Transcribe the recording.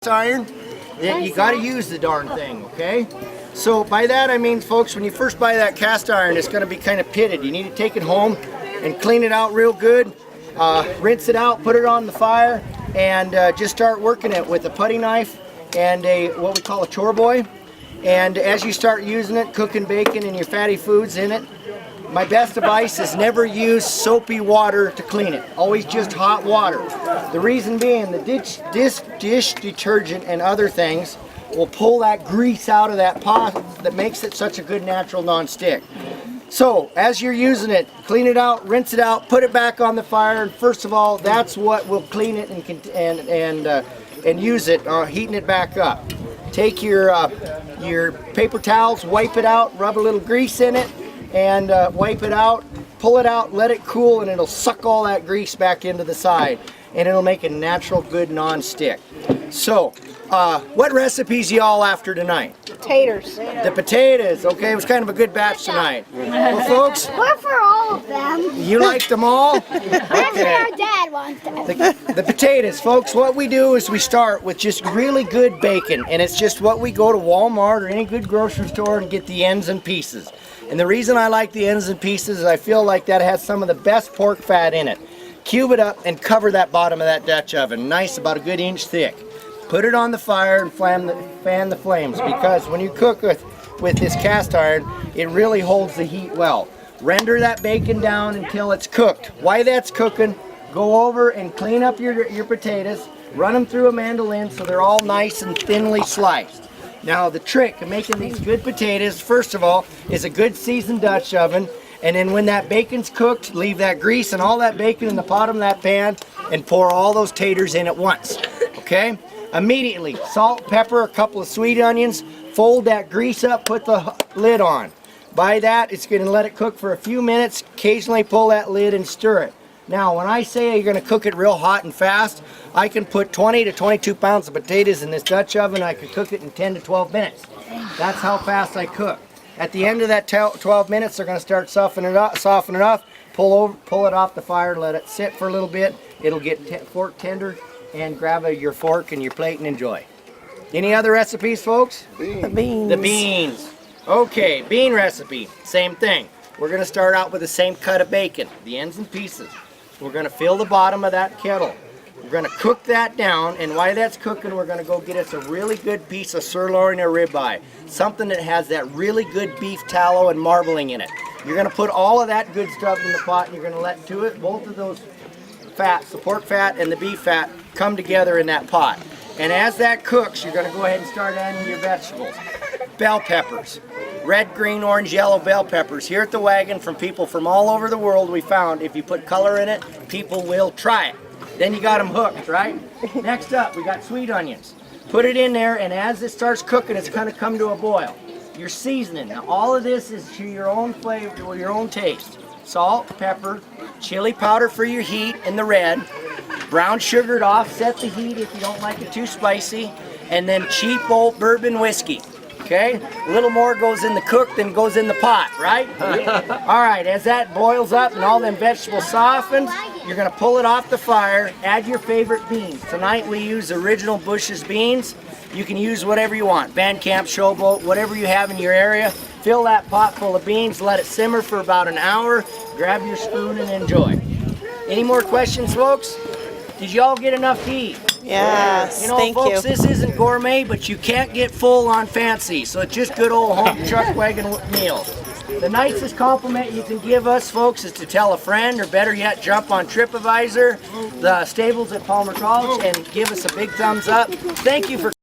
cast iron, you got to use the darn thing, okay? So by that I mean, folks, when you first buy that cast iron, it's going to be kind of pitted. You need to take it home and clean it out real good, rinse it out, put it on the fire, and just start working it with a putty knife and what we call a chore boy. And as you start using it, cooking bacon and your fatty foods in it, my best advice is never use soapy water to clean it. Always just hot water. The reason being, the dish detergent and other things will pull that grease out of that pot that makes it such a good natural non-stick. So as you're using it, clean it out, rinse it out, put it back on the fire, and first of all, that's what will clean it and use it, heating it back up. Take your paper towels, wipe it out, rub a little grease in it, and wipe it out, pull it out, let it cool, and it'll suck all that grease back into the side, and it'll make a natural good non-stick. So what recipes y'all after tonight? Taters. The potatoes. Okay, it was kind of a good batch tonight. Well, folks, We're for all of them. you liked them all? Actually, our dad wants them. The potatoes, folks, what we do is we start with just really good bacon, and it's just what we go to Walmart or any good grocery store and get the ends and pieces. And the reason I like the ends and pieces is I feel like that has some of the best pork fat in it. Cube it up and cover that bottom of that Dutch oven, nice, about a good inch thick. Put it on the fire and fan the flames, because when you cook with this cast iron, it really holds the heat well. Render that bacon down until it's cooked. While that's cooking, go over and clean up your potatoes, run them through a mandolin so they're all nice and thinly sliced. Now the trick of making these good potatoes, first of all, is a good seasoned Dutch oven, and then when that bacon's cooked, leave that grease and all that bacon in the bottom of that pan and pour all those taters in at once, okay? Immediately, salt, pepper, a couple of sweet onions, fold that grease up, put the lid on. By that, it's going to let it cook for a few minutes, occasionally pull that lid and stir it. Now, when I say you're going to cook it real hot and fast, I can put 20 to 22 pounds of potatoes in this Dutch oven. I can cook it in 10 to 12 minutes. That's how fast I cook. At the end of that 12 minutes, they're going to start softening it up, pull it off the fire, let it sit for a little bit. It'll get fork tender, and grab your fork and your plate and enjoy. Any other recipes, folks? The beans. The beans. Okay, bean recipe, same thing. We're going to start out with the same cut of bacon, the ends and pieces. We're going to fill the bottom of that kettle. We're going to cook that down, and while that's cooking, we're going to go get us a really good piece of sirloin or ribeye, something that has that really good beef tallow and marbling in it. You're going to put all of that good stuff in the pot, and you're going to let both of those fats, the pork fat and the beef fat, come together in that pot. And as that cooks, you're going to go ahead and start adding your vegetables. Bell peppers, red, green, orange, yellow bell peppers. Here at the Wagon, from people from all over the world, we found if you put color in it, people will try it. Then you got them hooked, right? Next up, we got sweet onions. Put it in there, and as it starts cooking, it's going to come to a boil. Your seasoning. Now, all of this is to your own flavor or your own taste. Salt, pepper, chili powder for your heat in the red, brown sugar to offset the heat if you don't like it too spicy, and then cheap old bourbon whiskey. Okay? A little more goes in the cook than goes in the pot, right? All right, as that boils up and all them vegetables soften, you're going to pull it off the fire, add your favorite beans. Tonight we use original Bush's beans. You can use whatever you want, Van Camp, Showboat, whatever you have in your area. Fill that pot full of beans, let it simmer for about an hour, grab your spoon and enjoy. Any more questions, folks? Did y'all get enough to eat? Yes, You know, thank folks, you. this isn't gourmet, but you can't get full on fancy, so it's just good old home truck wagon meals. The nicest compliment you can give us, folks, is to tell a friend, or better yet, jump on TripAdvisor, the stables at Palmer College, and give us a big thumbs up. Thank you for